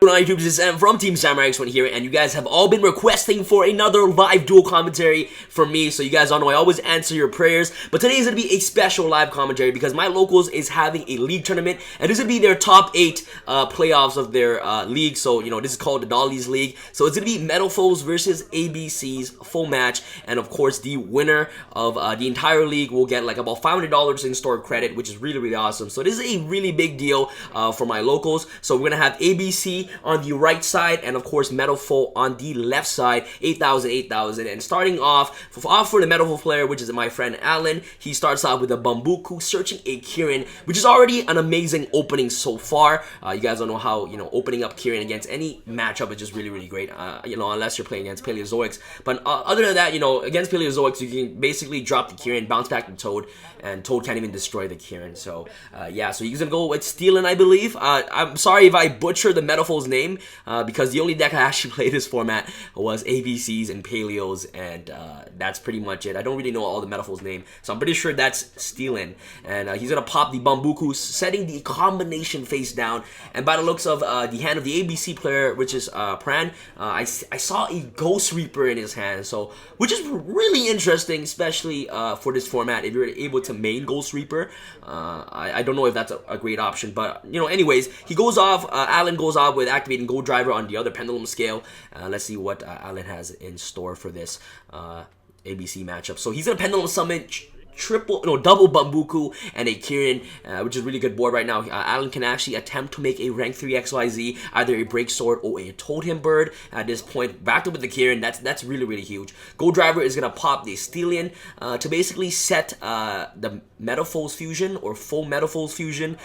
going on YouTube? This is Sam from TeamSamuraiX1 here, and you guys have all been requesting for another live duel commentary from me, so you guys all know I always answer your prayers. But today is going to be a special live commentary because my locals is having a league tournament, and this is going to be their top 8 playoffs of their league. So, you know, this is called the DOLLYS League. So it's going to be METALFOES versus ABC's full match, and of course, the winner of the entire league will get like about $500 in store credit, which is really, really awesome. So this is a really big deal for my locals. So we're going to have ABC on the right side, and of course METALFOE on the left side, 8,000, 8,000. And starting off for the METALFOE player, which is my friend Alan, he starts off with a Bambuku searching a Kirin, which is already an amazing opening so far. You guys don't know how, you know, opening up Kirin against any matchup is just really, really great, you know, unless you're playing against Paleozoics. But other than that, you know, against Paleozoics, you can basically drop the Kirin, bounce back to Toad, and Toad can't even destroy the Kirin. So yeah, so he's gonna go with Steelin, I believe. I'm sorry if I butcher the METALFOE's name, because the only deck I actually played this format was ABCs and Paleos, and that's pretty much it. I don't really know all the METALFOE's name, so I'm pretty sure that's Steelin. And he's gonna pop the Bambuku, setting the combination face down. And by the looks of the hand of the ABC player, which is Pran, I saw a Ghost Reaper in his hand, so which is really interesting, especially for this format. If you're able to main Ghost Reaper, I don't know if that's a great option, but you know, anyways, he goes off. Alan goes off with activating Gold Driver on the other Pendulum scale. Let's see what Alan has in store for this ABC matchup. So he's gonna Pendulum Summon double Bambuku and a Kirin, which is a really good board right now. Alan can actually attempt to make a rank 3 XYZ, either a Break Sword or a Totem Bird at this point. Backed up with the Kirin, that's really, really huge. Gold Driver is gonna pop the Steelian to basically set the METALFOES fusion or full METALFOES fusion,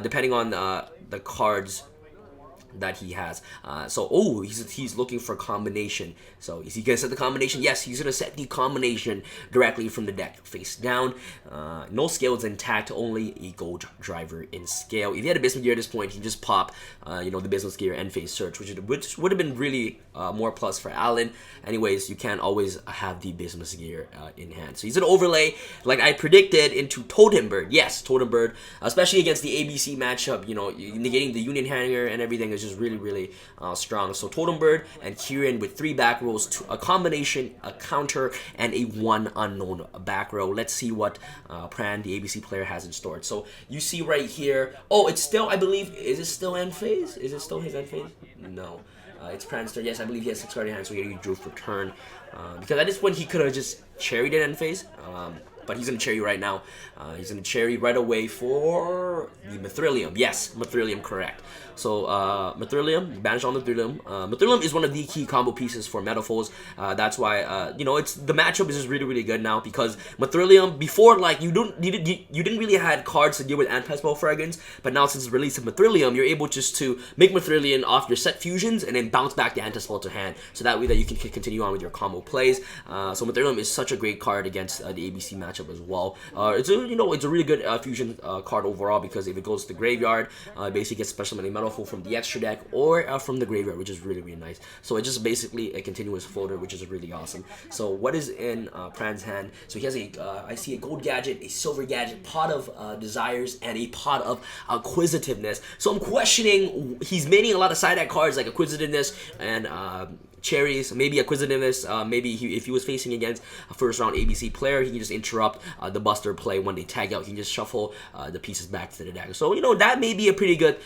depending on the cards that he has. So he's looking for combination. So is he gonna set the combination? Yes, he's gonna set the combination directly from the deck, face down. No scales intact, only a Gold Driver in scale. If he had a Business Gear at this point, he just pop you know, the Business Gear and face search, which would have been really more plus for Alan. Anyways, you can't always have the Business Gear in hand. So he's gonna overlay, like I predicted, into Totem Bird. Yes, Totem Bird, especially against the ABC matchup. You know, negating the Union Hanger and everything is just really, really strong. So Totem Bird and Kirin with 3 back rolls, a combination, a counter, and a 1 unknown back row. Let's see what Pran, the ABC player, has in store. So you see right here, it's still, I believe, is it still end phase? Is it still his end phase? No. It's Pran's turn. Yes, I believe he has 6 card in hand, so he drew for turn. Because at this point, he could have just cherried it end phase. But he's going to cherry right now. He's going to cherry right away for the Mithrilium. Yes, Mithrilium, correct. So, Mithrilium, banish on Mithrilium. Mithrilium is one of the key combo pieces for METALFOES. That's why, you know, the matchup is just really, really good now, because Mithrilium, before, like, you didn't really had cards to deal with Antipespel Fragrance, but now since the release of Mithrilium, you're able just to make Mithrilium off your set fusions and then bounce back the Antipespel to hand, so that way that you can continue on with your combo plays. So Mithrilium is such a great card against the ABC matchup as well. It's a really good fusion card overall, because if it goes to the graveyard, basically gets special many METALFOE from the extra deck or from the graveyard, which is really, really nice. So it's just basically a continuous floater, which is really awesome. So what is in Pran's hand? So he has I see a gold gadget, a silver gadget, pot of desires, and a pot of acquisitiveness. So I'm questioning, he's maining a lot of side deck cards like acquisitiveness and cherries, maybe acquisitiveness. Maybe if he was facing against a first round ABC player, he can just interrupt the Buster play when they tag out. He can just shuffle the pieces back to the deck. So, you know, that may be a pretty good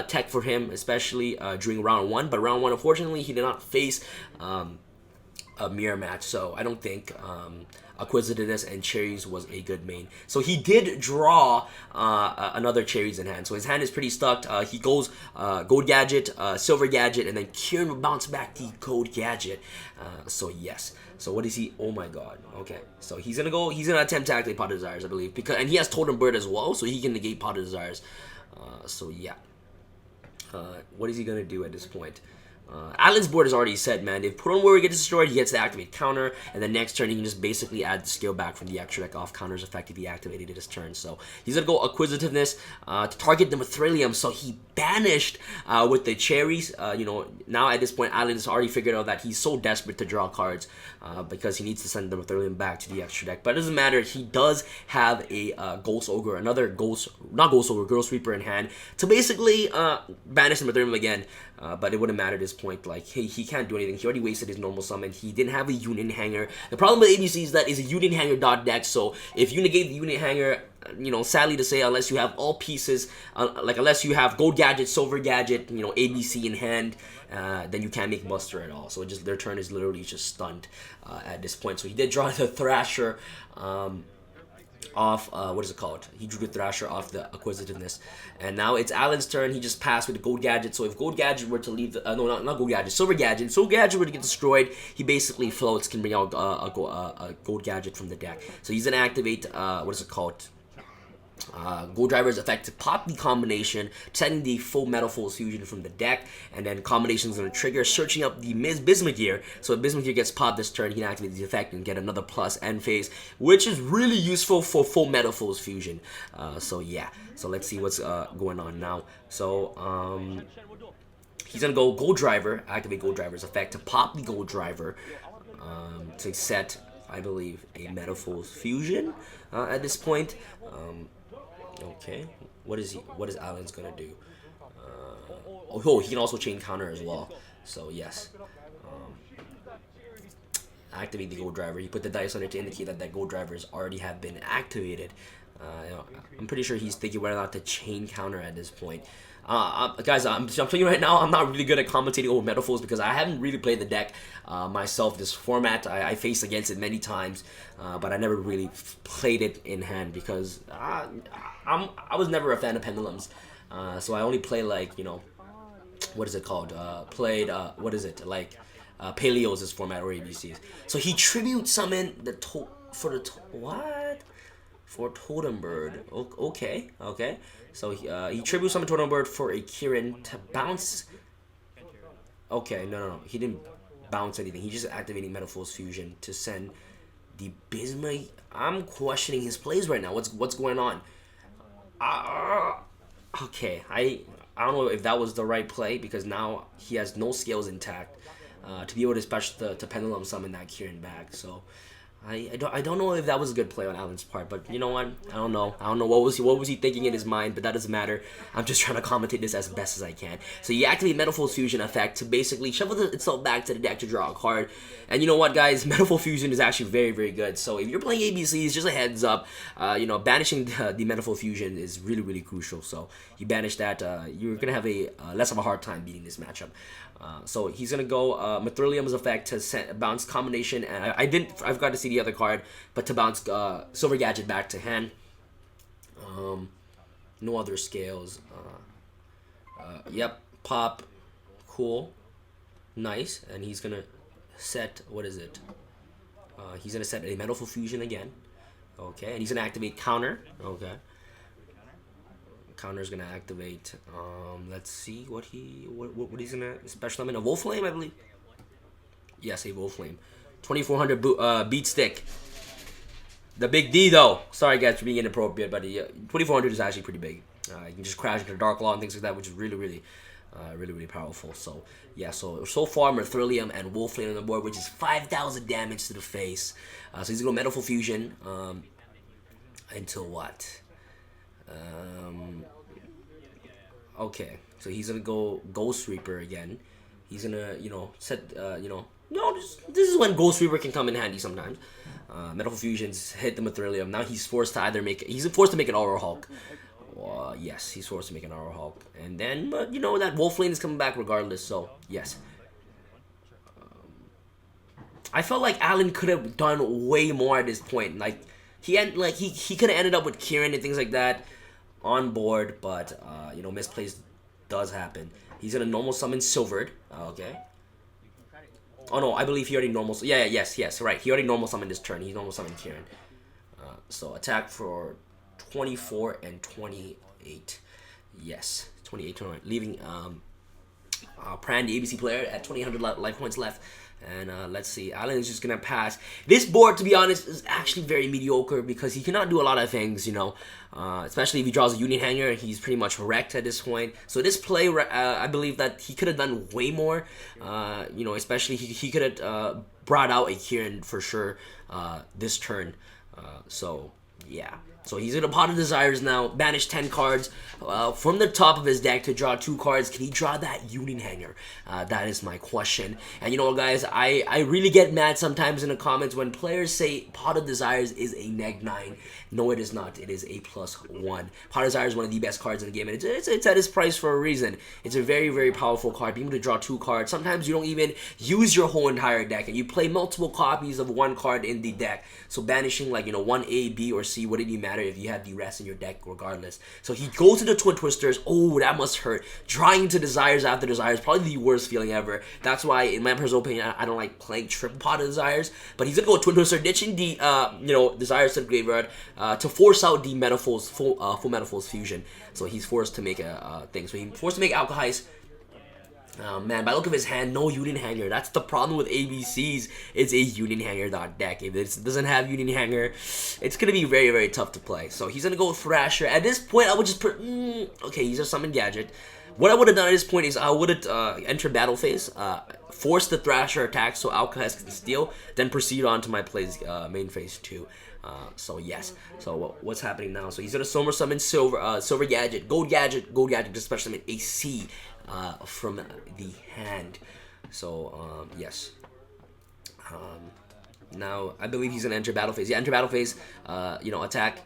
tech for him, especially during round 1. But round 1, unfortunately, he did not face a mirror match, so I don't think acquisitiveness and cherries was a good main. So he did draw another cherries in hand, so his hand is pretty stuck. He goes gold gadget, silver gadget, and then Kirin will bounce back the gold gadget. So yes. So what is he? Oh my god. Okay. So he's gonna attempt to activate Pot of Desires, I believe, and he has Totem Bird as well, so he can negate Pot of Desires. So yeah. What is he gonna do at this point? Alan's board is already set, man. If Put on Warrior gets destroyed, he gets the activate counter, and then next turn he can just basically add the skill back from the extra deck off counters effect if he activated it this turn. So he's gonna go Acquisitiveness to target the Mithrilium. So he banished with the cherries. You know, now at this point, Alan has already figured out that he's so desperate to draw cards because he needs to send the Mithrilium back to the extra deck. But it doesn't matter. He does have a Ghost Ogre, another Ghost Reaper in hand to basically banish the Mithrilium again. but it wouldn't matter at this point. Like, he can't do anything. He already wasted his normal summon. He didn't have a unit hanger. The problem with ABC is that it's a unit hanger dot deck, so if you negate the unit hanger, you know, sadly to say, unless you have all pieces, like unless you have gold gadget, silver gadget, you know, ABC in hand, then you can't make muster at all. So their turn is literally just stunned at this point. So he did draw the Thrasher off, what is it called? He drew the Thrasher off the Acquisitiveness. And now it's Alan's turn. He just passed with the Gold Gadget. So if Gold Gadget were to leave, no, not Gold Gadget, Silver Gadget. Silver Gadget were to get destroyed, he basically floats, can bring out a Gold Gadget from the deck. So he's going to activate, what is it called? Gold Driver's effect to pop the combination, setting the full METALFOES fusion from the deck, and then combination is going to trigger, searching up the Bismuth. So if Bismuth gets popped this turn, he can activate the effect and get another plus end phase, which is really useful for full METALFOES fusion. So yeah, so let's see what's going on now. So he's going to go Gold Driver, activate Gold Driver's effect to pop the Gold Driver to set, I believe, a METALFOES fusion at this point. Okay, what is Alan's gonna do? Oh, he can also chain counter as well. So yes, activate the Gold Driver. He put the dice on it to indicate that Gold Drivers already have been activated. You know, I'm pretty sure he's thinking whether or not to chain counter at this point. Guys, I'm telling you right now, I'm not really good at commentating over METALFOES because I haven't really played the deck myself. This format, I faced against it many times, but I never really played it in hand because I was never a fan of pendulums. So I only play, like, you know, what is it called? What is it, like Paleos' format or ABCs. So he tribute summoned the for Totem Bird. Okay. So he tribute summoned Totem Bird for a Kieran to bounce. Okay, no. He didn't bounce anything. He just activating METALFOES fusion to send the Bismuth. I'm questioning his plays right now. What's going on? Okay, I don't know if that was the right play because now he has no scales intact to be able to special to pendulum summon that Kieran back. So I don't know if that was a good play on Alan's part, but you know what? I don't know what was he thinking in his mind, but that doesn't matter. I'm just trying to commentate this as best as I can. So you activate METALFOES fusion effect to basically shuffle itself back to the deck to draw a card. And you know what, guys? METALFOES fusion is actually very, very good. So if you're playing ABCs, just a heads up, you know, banishing the METALFOES fusion is really, really crucial. So you banish that, you're gonna have a less of a hard time beating this matchup. So he's gonna go Mithrilium's effect to bounce combination, and I forgot to see the other card, but to bounce Silver Gadget back to hand. No other scales. Yep, pop, cool, nice, and he's gonna set, what is it? He's gonna set a METALFOES fusion again. Okay, and he's gonna activate counter. Okay. Counter is gonna activate. Let's see what he's gonna special summon. A Wolflame, I believe. Yes, a Wolflame. 2400 beat stick. The big D though. Sorry guys for being inappropriate, but 2400 is actually pretty big. You can just crash into Dark Law and things like that, which is really powerful. So yeah, so far Mithrilium and Wolflame on the board, which is 5,000 damage to the face. So he's gonna go METALFOES fusion until what? Okay, so he's gonna go Ghost Reaper again. He's gonna, you know, set, this is when Ghost Reaper can come in handy sometimes. METALFOES fusions hit the Mithrilium. Now he's forced to he's forced to make an Aura Hulk. Yes, he's forced to make an Aura Hulk. And then, but you know, that Wolflane is coming back regardless, so yes. I felt like Alan could have done way more at this point. Like, he could have ended up with Kieran and things like that on board, but you know, misplays does happen. He's gonna normal summon Silvered. Okay. Oh no, I believe he already normal. Yes, right. He already normal summoned this turn. He normal summoned Kieran. So attack for 24 and 28. Yes, 28, 29, leaving Pran, the ABC player, at 2,800 life points left. And let's see, Alan is just gonna pass. This board, to be honest, is actually very mediocre because he cannot do a lot of things, you know. Especially if he draws a unit hanger, he's pretty much wrecked at this point. So this play, I believe that he could have done way more. You know, especially he could have brought out a Kieran for sure this turn. So yeah. So he's gonna Pot of Desires now, banish 10 cards from the top of his deck to draw 2 cards. Can he draw that Union Hanger? That is my question. And you know what, guys, I really get mad sometimes in the comments when players say Pot of Desires is a neg-9. No, it is not. It is a +1. Pot of Desire is one of the best cards in the game, and it's at its price for a reason. It's a very, very powerful card. Being able to draw 2 cards. Sometimes you don't even use your whole entire deck, and you play multiple copies of 1 card in the deck. So banishing, like, you know, 1 A, B, or C wouldn't even matter if you had the rest in your deck regardless. So he goes to the Twin Twisters. Oh, that must hurt. Drawing to Desires after Desires, probably the worst feeling ever. That's why, in my personal opinion, I don't like playing triple Pot of Desires. But he's gonna go Twin Twister, ditching the you know, Desires to the graveyard to force out the METALFOES full METALFOES fusion. So he's forced to make a thing. So he's forced to make Alkahest. Man, by the look of his hand, no Union Hanger. That's the problem with ABCs. It's a Union Hanger deck. If it doesn't have Union Hanger, it's gonna be very, very tough to play. So he's gonna go with Thrasher. At this point, I would just put okay, he's a Summon Gadget. What I would have done at this point is I would have entered battle phase, force the Thrasher attack so Alkahest can steal, then proceed on to my play's main phase 2. So yes. So what's happening now? So he's gonna Summon Silver Gadget, Gold Gadget, to special summon a C from the hand. So yes. Now I believe he's gonna enter battle phase. Yeah, enter battle phase. You know, attack.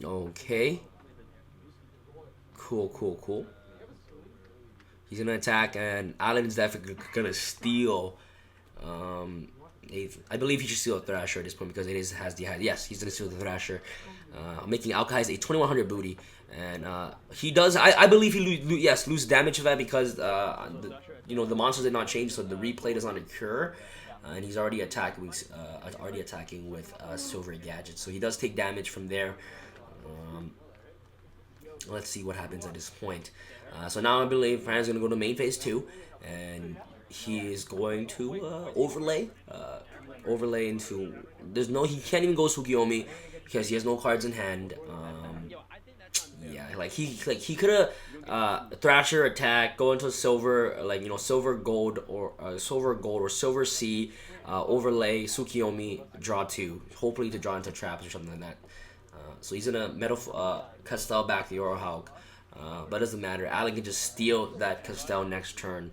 Okay. Cool. He's gonna attack, and Alan's definitely gonna steal. I believe he should steal a Thrasher at this point because it has the high. Yes, he's gonna steal the Thrasher, making Alkahest a 2100 booty, and he does. I believe he lose damage to that because you know, the monsters did not change, so the replay does not occur, and he's already attacking with Silver Gadget, so he does take damage from there. Let's see what happens at this point. So now I believe Pran's gonna go to main phase 2, and he is going to overlay into. He can't even go Tsukiyomi because he has no cards in hand. Yeah, like he could have Thrasher attack, go into silver, like, you know, silver gold or silver C, overlay Tsukiyomi, draw 2, hopefully to draw into traps or something like that. So he's gonna Castell back the Orohawk, but it doesn't matter. Alan can just steal that Castell next turn.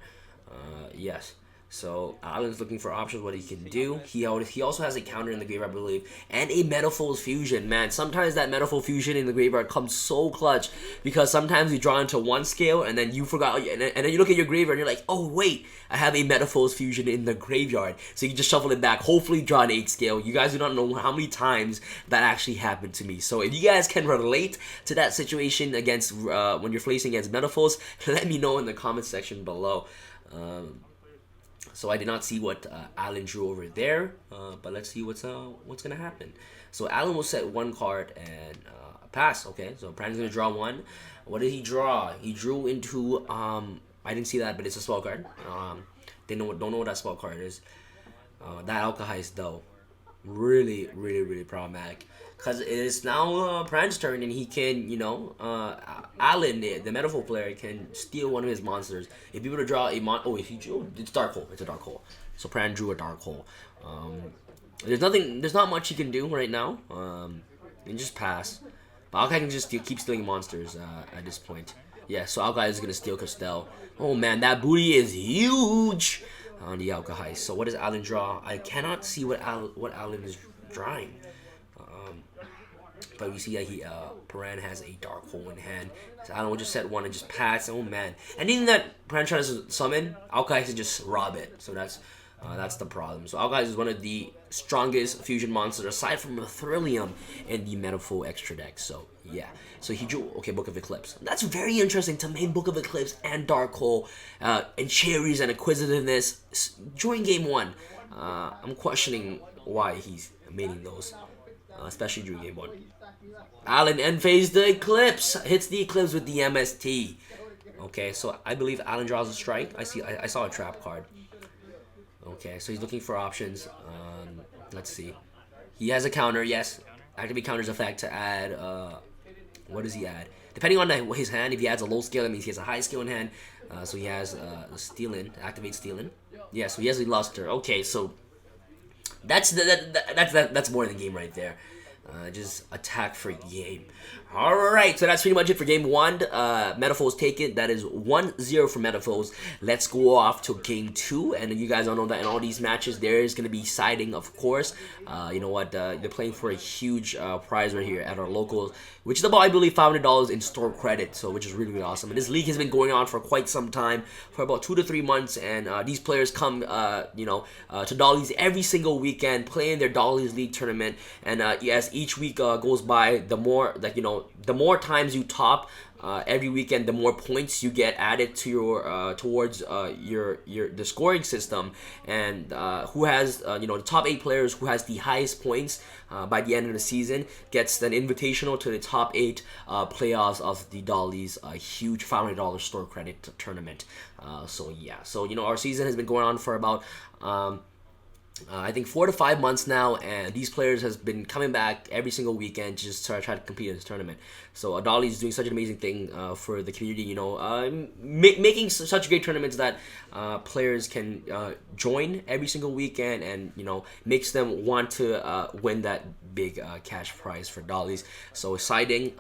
Yes. So Alan's looking for options, what he can do. He also has a counter in the graveyard, I believe, and a METALFOES fusion. Man, sometimes that METALFOES fusion in the graveyard comes so clutch because sometimes you draw into 1 scale and then you forgot, and then you look at your graveyard and you're like, oh wait, I have a METALFOES fusion in the graveyard. So you just shuffle it back, hopefully draw an 8 scale. You guys do not know how many times that actually happened to me. So if you guys can relate to that situation against when you're facing against METALFOES, let me know in the comment section below. So I did not see what Alan drew over there, but let's see what's gonna happen. So Alan will set 1 card and pass. Okay, so Pran's gonna draw 1. What did he draw? He drew into I didn't see that, but it's a spell card. Don't know what that spell card is. That Alkahest though, really problematic. Because it is now Pran's turn, and he can, you know, Alan, the METALFOES player, can steal one of his monsters. If you were to draw a if he drew, it's Dark Hole. It's a Dark Hole. So Pran drew a Dark Hole. There's not much he can do right now. And just pass. But Alkai can just keep stealing monsters at this point. Yeah, so Alkai is gonna steal Castell. Oh man, that booty is huge on the Alkahest. So what does Alan draw? I cannot see what Alan is drawing. But we see that Pran has a Dark Hole in hand. So Alan will just set 1 and just pass. Oh man! Anything that Pran tries to summon, Alkahest can just rob it. So that's the problem. So Alkahest is one of the strongest fusion monsters aside from Thrilium in the METALFOES extra deck. So yeah. So he drew Book of Eclipse. That's very interesting to main Book of Eclipse and Dark Hole and Cherries and Acquisitiveness during game 1. I'm questioning why he's maining those, especially during game 1. Alan end phase the Eclipse, hits the Eclipse with the MST. Okay, so I believe Alan draws a strike. I saw a trap card. Okay, so he's looking for options. Let's see. He has a counter. Yes, activate counter's effect to add. What does he add? Depending on his hand, if he adds a low scale, that means he has a high scale in hand. So he has Stealin, activate Stealin. Yeah, so he has a Luster. Okay, so that's more in the game right there. Just attack for game. Alright, so that's pretty much it for game 1. METALFOES taken. That is 1-0 for METALFOES. Let's go off to game 2. And you guys all know that in all these matches, there is going to be siding, of course. You know what? They're playing for a huge prize right here at our locals, which is about, I believe, $500 in store credit. So, which is really, really awesome. And this league has been going on for quite some time, for about 2 to 3 months. And these players come, to Dolly's every single weekend, playing their Dolly's League tournament. And as each week goes by, the more, the more times you top every weekend, the more points you get added to your towards the scoring system. And who has the top 8 players who has the highest points by the end of the season gets an invitational to the top 8 playoffs of the Dolly's huge $500 store credit tournament. So yeah, so our season has been going on for about I think 4 to 5 months now, and these players has been coming back every single weekend to just try to compete in this tournament. So Dolly is doing such an amazing thing for the community, making such great tournaments that players can join every single weekend, and makes them want to win that big cash prize for Dolly's. So siding,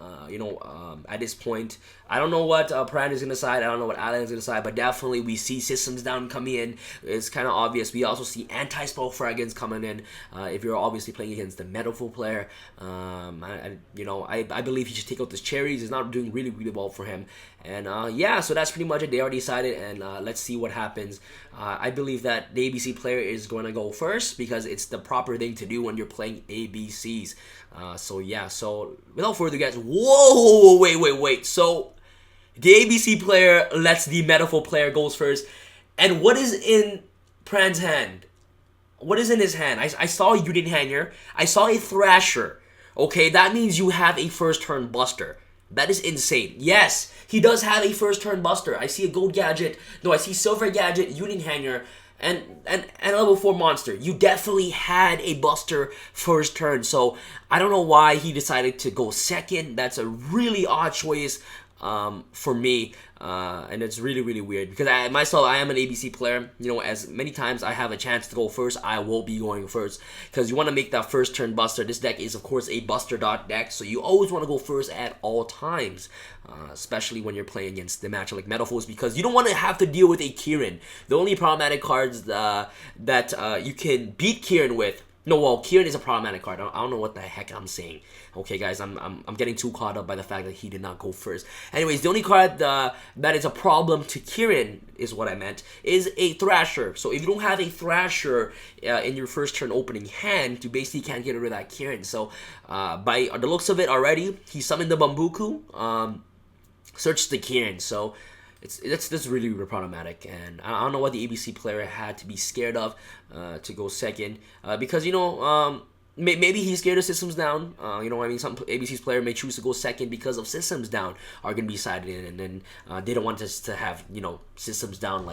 at this point, I don't know what Pran is gonna side. I don't know what Alan is gonna side, but definitely we see Systems Down coming in. It's kind of obvious. We also see anti-spell fragments coming in. If you're obviously playing against the METALFOES player, I believe he should take out this cherries. It's not doing really, really well for him. And yeah, so that's pretty much it. They already decided, and let's see what happens. I believe that the ABC player is going to go first because it's the proper thing to do when you're playing ABCs. So yeah, so without further ado, guys, whoa, wait. So the ABC player lets the METALFOES player goes first. And what is in Pran's hand? What is in his hand? I saw a Udin Hanger. I saw a Thrasher. Okay, that means you have a first turn buster. That is insane. Yes, he does have a first turn buster. I see a gold gadget. No, I see silver gadget, Udin Hanger, and level 4 monster. You definitely had a buster first turn. So I don't know why he decided to go second. That's a really odd choice for me. And it's really, really weird because I am an ABC player. As many times I have a chance to go first, I will be going first because you want to make that first turn buster. This deck is, of course, a buster dot deck, so you always want to go first at all times, especially when you're playing against the matchup like METALFOES, because you don't want to have to deal with a Kieran. The only problematic cards that you can beat Kieran with. No, well, Kieran is a problematic card. I don't know what the heck I'm saying. Okay, guys, I'm getting too caught up by the fact that he did not go first. Anyways, the only card that is a problem to Kieran, is what I meant, is a Thrasher. So if you don't have a Thrasher in your first turn opening hand, you basically can't get rid of that Kieran. So by the looks of it already, he summoned the Bambuku, searched the Kieran. So that's really, really problematic, and I don't know what the ABC player had to be scared of to go second, because maybe he's scared of Systems Down. Some ABC's player may choose to go second because of Systems Down are going to be sided in, and then they don't want us to have Systems Down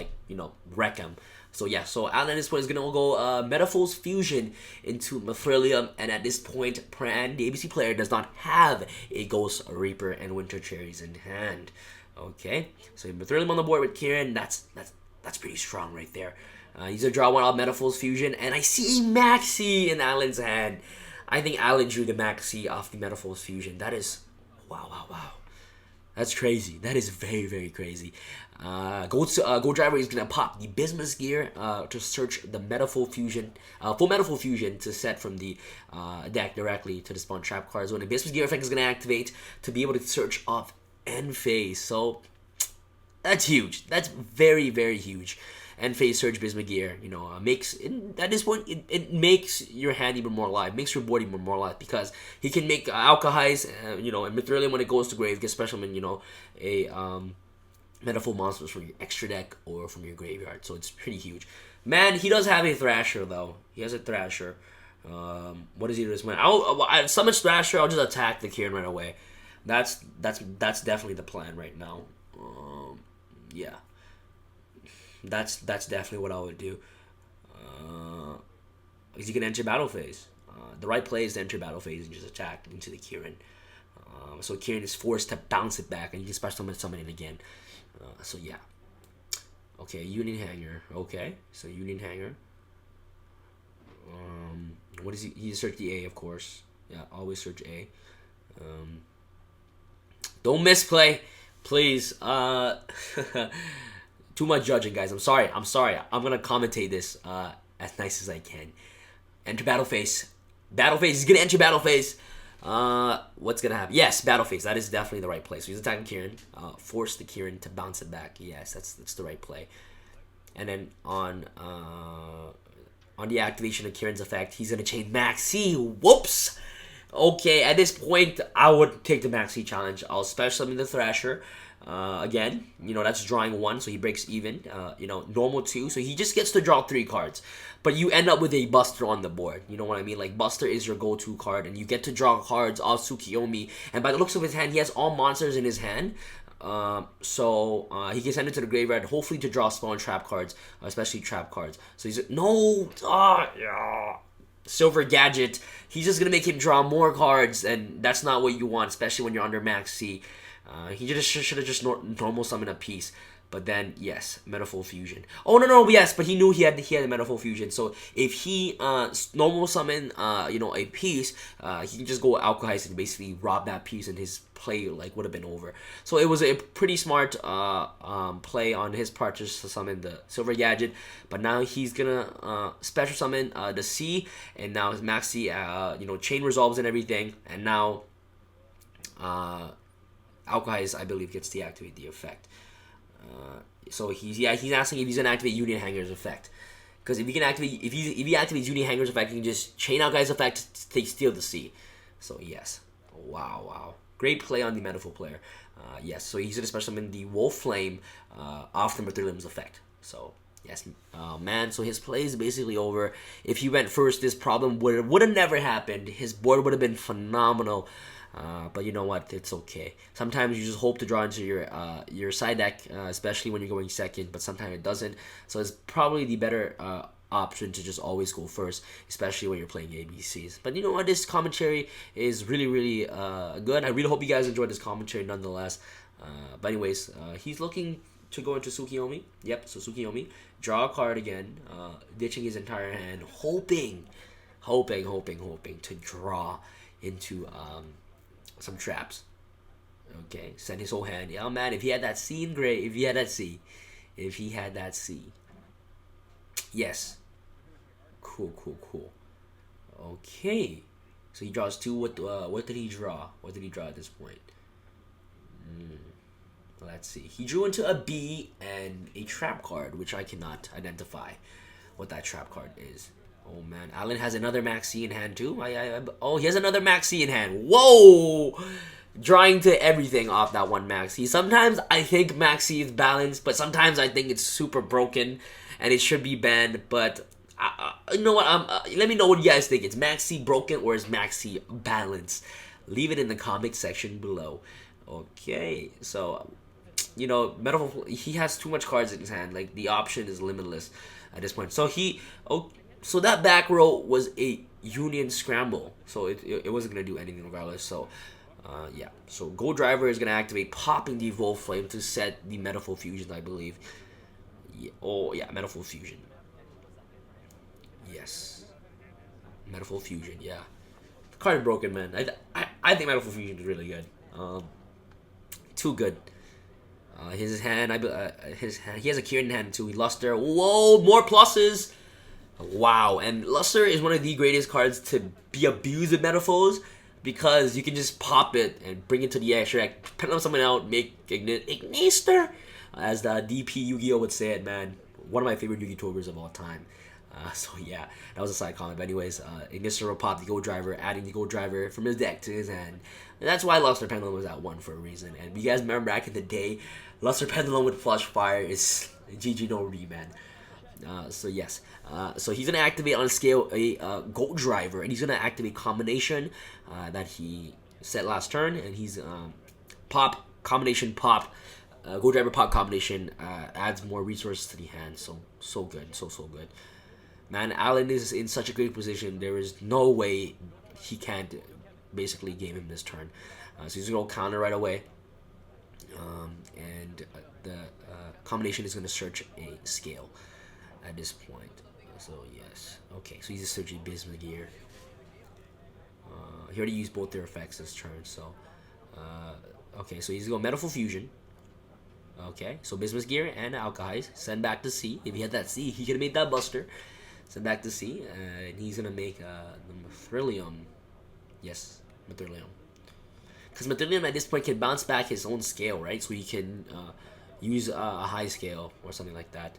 wreck him. So yeah, so Alan at this point is going to go METALFOES Fusion into Mithrilium, and at this point, Pran, the ABC player, does not have a Ghost Reaper and Winter Cherries in hand. Okay, so Mithrilium on the board with Kieran. That's pretty strong right there. He's gonna draw one out METALFOES Fusion, and I see Maxi in Alan's hand. I think Alan drew the Maxi off the METALFOES Fusion. That is, wow. That's crazy. That is very, very crazy. Gold Driver is gonna pop the Bismuth gear to search the METALFOES Fusion, full METALFOES Fusion to set from the deck directly to the spawn trap cards. When the Bismuth gear effect is gonna activate to be able to search off end phase. So that's huge. That's very, very huge. End phase Surge Bismuth gear, at this point it makes your hand even more alive, makes your board even more alive, because he can make Alkahize, and Mithrilium when it goes to grave, get special when a METALFOES monsters from your extra deck or from your graveyard. So it's pretty huge. Man, he does have a Thrasher though. He has a Thrasher. What does he do this win? I summon Thrasher. I'll just attack the Kieran right away. That's definitely the plan right now. Yeah, that's definitely what I would do. Because you can enter battle phase. The right play is to enter battle phase and just attack into the Kieran. So Kieran is forced to bounce it back, and you can special summon it again. So yeah. Okay, Union Hanger. Okay, so Union Hanger. What is he? He searched the A, of course. Yeah, always search A. Don't misplay, please. Too much judging, guys. I'm sorry. I'm gonna commentate this as nice as I can. Enter battle phase. Battle phase. He's gonna enter battle phase. What's gonna happen? Yes, battle phase. That is definitely the right play. So he's attacking Kieran. Force the Kieran to bounce it back. Yes, that's the right play. And then on the activation of Kieran's effect, he's gonna chain Maxi. Whoops. Okay, at this point, I would take the Maxi challenge. I'll special summon the Thrasher. Again, that's drawing 1, so he breaks even. Normal 2, so he just gets to draw 3 cards. But you end up with a Buster on the board. You know what I mean? Like, Buster is your go-to card, and you get to draw cards off Tsukiyomi. And by the looks of his hand, he has all monsters in his hand. So he can send it to the graveyard, hopefully to draw spawn trap cards, especially trap cards. So he's no, yeah. Silver Gadget. He's just gonna make him draw more cards, and that's not what you want, especially when you're under max C. He just should have just normal summoned a piece. But then, yes, Metaphor Fusion. Oh, no, yes, but he knew he had a Metaphor Fusion. So if he normal summon, a piece, he can just go Alka Heist and basically rob that piece, and his play would have been over. So it was a pretty smart play on his part just to summon the Silver Gadget. But now he's gonna special summon the C, and now his Max C, chain resolves and everything, and now Alka Heist, I believe, gets to deactivate the effect. So he's asking if he's gonna activate Union Hanger's effect, because if he activates Union Hanger's effect, he can just chain out guy's effect to steal the C. So yes, wow, great play on the Metaphor player. Yes, so he's gonna special summon the Wolf Flame off the Merthilium's effect. So yes, man. So his play is basically over. If he went first, this problem would have never happened. His board would have been phenomenal. But you know what? It's okay. Sometimes you just hope to draw into your side deck, especially when you're going second, but sometimes it doesn't. So it's probably the better option to just always go first, especially when you're playing ABCs. But you know what? This commentary is really, really good. I really hope you guys enjoyed this commentary nonetheless. But anyways, he's looking to go into Tsukiyomi. Yep, so Tsukiyomi. Draw a card again, ditching his entire hand, hoping to draw into some traps. Okay, send his whole hand. Yeah, man, if he had that C in gray, if he had that C. Yes. Cool. Okay. So he draws 2. What did he draw? What did he draw at this point? Let's see. He drew into a B and a trap card, which I cannot identify what that trap card is. Oh man, Alan has another Max C in hand too. Oh, he has another Max C in hand. Whoa! Drawing to everything off that one Max C. Sometimes I think Max C is balanced, but sometimes I think it's super broken and it should be banned. But you know what? Let me know what you guys think. Is Max C broken or is Max C balanced? Leave it in the comment section below. Okay, so Metaphor, he has too much cards in his hand. Like, the option is limitless at this point. So that back row was a Union Scramble, so it wasn't going to do anything regardless. So yeah, so Gold Driver is going to activate, popping the Wolf Flame to set the Metaphor Fusion, I believe. Yeah. Oh yeah, Metaphor Fusion. Yes, Metaphor Fusion. Yeah, the card is broken, man. I think Metaphor Fusion is really good. Too good. His hand, he has a Kieran hand too. He Luster. Whoa, more pluses. Wow, and Luster is one of the greatest cards to be abused with Metaphors, because you can just pop it and bring it to the extra deck, penalty someone out, make Ignister, as the DP Yu-Gi-Oh would say it, man. One of my favorite Yu-Gi Togers of all time. So yeah, that was a side comment. But anyways, Ignister will pop the Gold Driver, adding the Gold Driver from his deck to his hand. And that's why Luster Pendulum was at 1 for a reason. And you guys remember back in the day, Luster Pendulum with Flush Fire is GG no re, man. So yes, so he's gonna activate on scale a Gold Driver, and he's gonna activate combination that he set last turn, and he's pop combination pop Gold Driver pop combination adds more resources to the hand. So good, so good, man. Alan is in such a great position. There is no way he can't basically game him this turn. So he's gonna go counter right away, and the combination is gonna search a scale at this point. So yes, okay, so he's just searching Bismuth gear. he already used both their effects this turn, so okay, so he's going Metalful Fusion. Okay, so Business Gear and Alkahis. Send back to C. If he had that C, he could have made that Buster. Send back to C, and he's gonna make the Mithrilium. Yes, Mithrilium. Because Mithrilium at this point can bounce back his own scale, right? So he can use a high scale or something like that.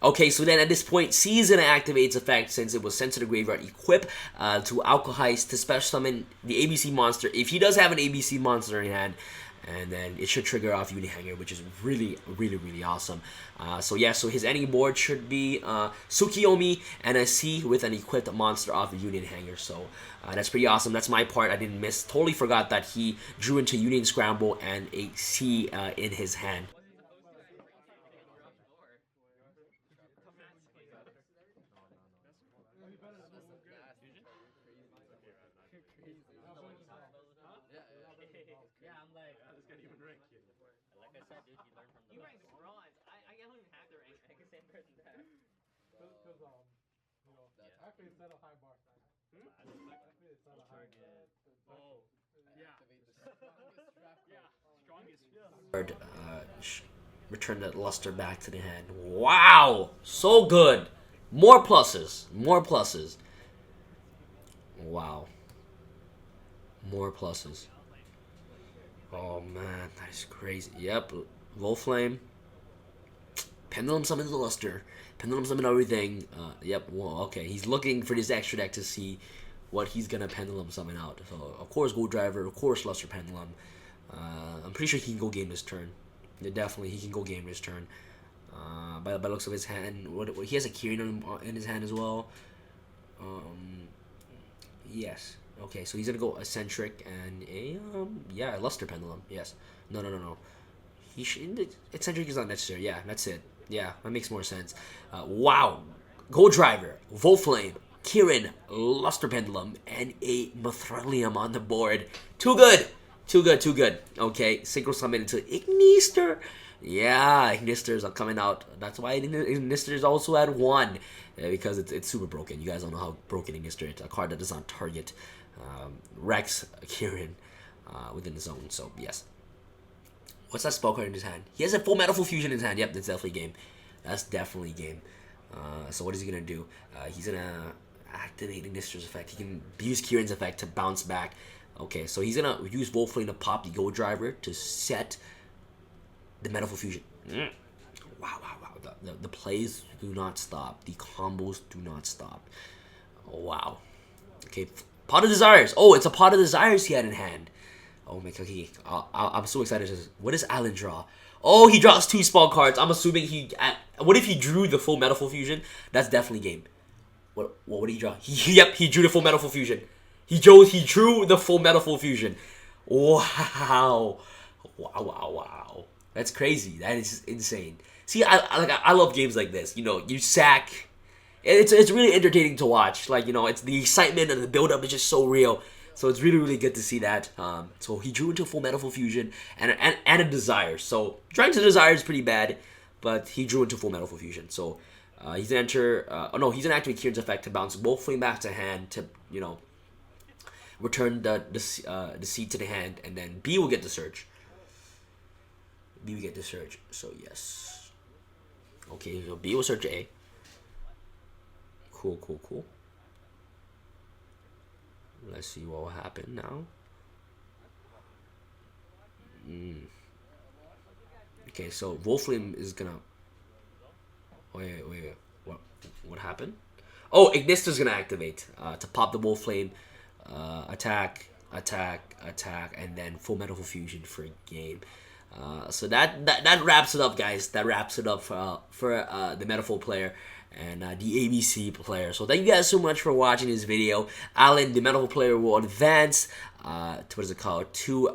Okay, so then at this point, C is going to activate its effect since it was sent to the graveyard. Equip to Alkahis to special summon the ABC monster. If he does have an ABC monster in hand, and then it should trigger off Uni Hanger, which is really, really, really awesome. So yeah, so his ending board should be Tsukiyomi and a C with an equipped monster off the Union Hanger. So that's pretty awesome. That's my part. I didn't miss. Totally forgot that he drew into Union Scramble and a C in his hand. Return that luster back to the hand. Wow, so good. More pluses, more pluses. Wow, more pluses. Oh man, that is crazy. Yep, Volflame. Pendulum summon the luster. Pendulum summon everything. Yep, well, okay. He's looking for this extra deck to see what he's gonna pendulum summon out. So of course Gold Driver, of course Luster Pendulum. I'm pretty sure he can go game this turn. Yeah, definitely he can go game this turn. By the looks of his hand, he has a Kirin in his hand as well. Yes. Okay, so he's gonna go Eccentric and a yeah, Luster Pendulum. Yes. No. He should. Eccentric is not necessary. Yeah, that's it. Yeah, that makes more sense. Wow. Gold Driver, Volflame, Kirin, Luster Pendulum, and a Mithrilium on the board. Too good. Too good. Okay, Synchro Summon into Ignister. Yeah, Ignisters are coming out. That's why Ignisters also at 1. Because it's super broken. You guys don't know how broken Ignister is. A card that does not target Rex, Kirin within the zone. So, yes. What's that spell card in his hand? He has a full Metalful Fusion in his hand. Yep, that's definitely game. That's definitely game. So what is he going to do? He's going to activate Ignister's effect. He can use Kirin's effect to bounce back. Okay, so he's going to use Volflame to pop the Gold Driver to set the Metalful Fusion. Wow. The plays do not stop. The combos do not stop. Wow. Okay, Pot of Desires. Oh, it's a Pot of Desires he had in hand. Oh my god, I'm so excited. What does Alan draw? Oh, he draws 2 spell cards. I'm assuming he... what if he drew the full Metalful Fusion? That's definitely game. What did he draw? Yep, he drew the full Metalful Fusion. He drew the full Metalful Fusion. Wow. That's crazy. That is insane. See, I love games like this. You know, you sack. It's really entertaining to watch. Like, you know, it's the excitement and the build-up is just so real. So it's really, really good to see that. So he drew into full Metalful Fusion and a Desire. So drawing to Desire is pretty bad, but he drew into full Metalful Fusion. So he's gonna enter. He's gonna activate Kirin's effect to bounce Volflame back to hand to, you know, return the seed to the hand, and then B will get the Surge. B will get the Surge. So yes. Okay, so B will search A. Cool. Let's see what will happen now. Okay, so Volflame is gonna... Wait. What happened? Oh, Ignister's gonna activate to pop the Volflame. Attack, and then full Metalful Fusion for game. So that wraps it up, guys. That wraps it up for the Metalful player and the ABC player. So thank you guys so much for watching this video. Alan, the Metalful player, will advance to, what is it called, to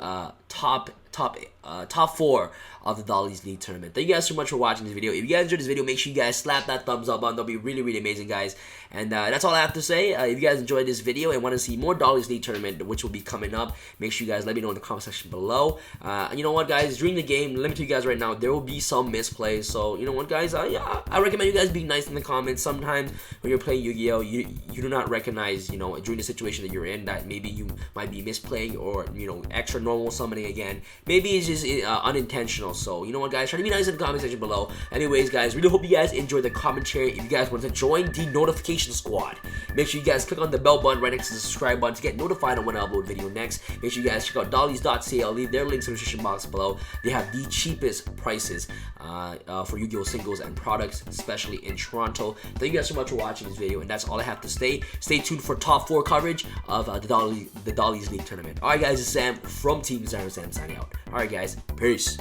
top top 4 of the DOLLYS League tournament. Thank you guys so much for watching this video. If you guys enjoyed this video, make sure you guys slap that thumbs up button. That'll be really, really amazing, guys. And that's all I have to say. If you guys enjoyed this video and want to see more DOLLYS League tournament, which will be coming up, make sure you guys let me know in the comment section below. And you know what, guys, during the game, let me tell you guys right now, there will be some misplays. So you know what, guys, yeah, I recommend you guys being nice in the comments. Sometimes when you're playing Yu-Gi-Oh, you do not recognize, you know, during the situation that you're in, that maybe you might be misplaying or, you know, extra normal summoning again. Maybe it's just unintentional. So you know what, guys, try to be nice in the comment section below. Anyways, guys, really hope you guys enjoyed the commentary. If you guys want to join the notification squad, make sure you guys click on the bell button right next to the subscribe button to get notified on when I upload video next. Make sure you guys check out dollys.ca. I'll leave their links in the description box below. They have the cheapest prices for Yu-Gi-Oh singles and products, especially in Toronto. Thank you guys so much for watching this video, and that's all I have to say. Stay tuned for top 4 coverage of the DOLLYS League tournament. Alright, guys, it's Sam from Team Sam signing out. Alright, guys, peace.